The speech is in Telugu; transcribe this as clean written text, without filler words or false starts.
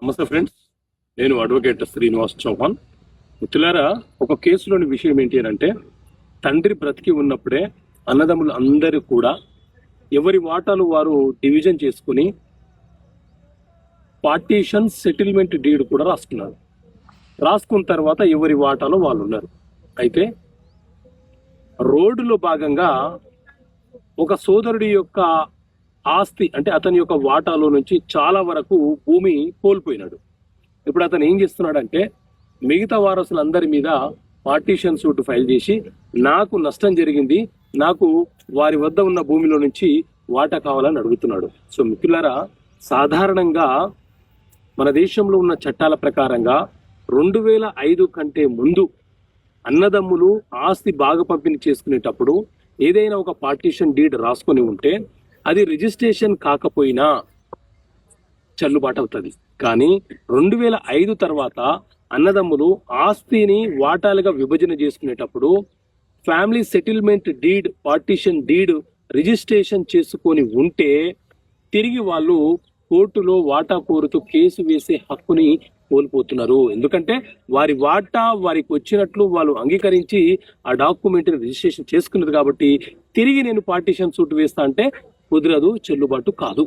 నమస్తే ఫ్రెండ్స్, నేను అడ్వకేట్ శ్రీనివాస్ చౌహాన్. మిత్రులారా, ఒక కేసులోని విషయం ఏంటి అంటే, తండ్రి బ్రతికి ఉన్నప్పుడే అన్నదమ్ములు అందరూ కూడా ఎవరి వాటాలు వారు డివిజన్ చేసుకుని పార్టీషన్ సెటిల్మెంట్ డీడ్ కూడా రాసుకున్నారు. రాసుకున్న తర్వాత ఎవరి వాటాలో వాళ్ళు ఉన్నారు. అయితే రోడ్డులో భాగంగా ఒక సోదరుడి యొక్క ఆస్తి అంటే అతని యొక్క వాటాలో నుంచి చాలా వరకు భూమి కోల్పోయినాడు. ఇప్పుడు అతను ఏం చేస్తున్నాడంటే, మిగతా వారసులందరి మీద పార్టీషన్ సూట్ ఫైల్ చేసి నాకు నష్టం జరిగింది, నాకు వారి వద్ద ఉన్న భూమిలో నుంచి వాటా కావాలని అడుగుతున్నాడు. సో మిత్రులారా, సాధారణంగా మన దేశంలో ఉన్న చట్టాల ప్రకారంగా 2005 కంటే ముందు అన్నదమ్ములు ఆస్తి బాగా పంపిణీ చేసుకునేటప్పుడు ఏదైనా ఒక పార్టీషన్ డీడ్ రాసుకొని ఉంటే అది రిజిస్ట్రేషన్ కాకపోయినా చెల్లుబాటు అవుతుంది. కానీ 2005 తర్వాత అన్నదమ్ములు ఆస్తిని వాటాలుగా విభజన చేసుకునేటప్పుడు family settlement deed, partition deed registration చేసుకొని ఉంటే తిరిగి వాళ్ళు కోర్టులో వాటా కోరుతూ కేసు వేసే హక్కుని కోల్పోతున్నారు. ఎందుకంటే వారి వాటా వారికి వచ్చినట్లు వాళ్ళు అంగీకరించి ఆ డాక్యుమెంట్ రిజిస్ట్రేషన్ చేసుకున్నారు కాబట్టి తిరిగి నేను పార్టీషన్ సూట్ వేస్తా అంటే కుదరదు, చెల్లుబాటు కాదు.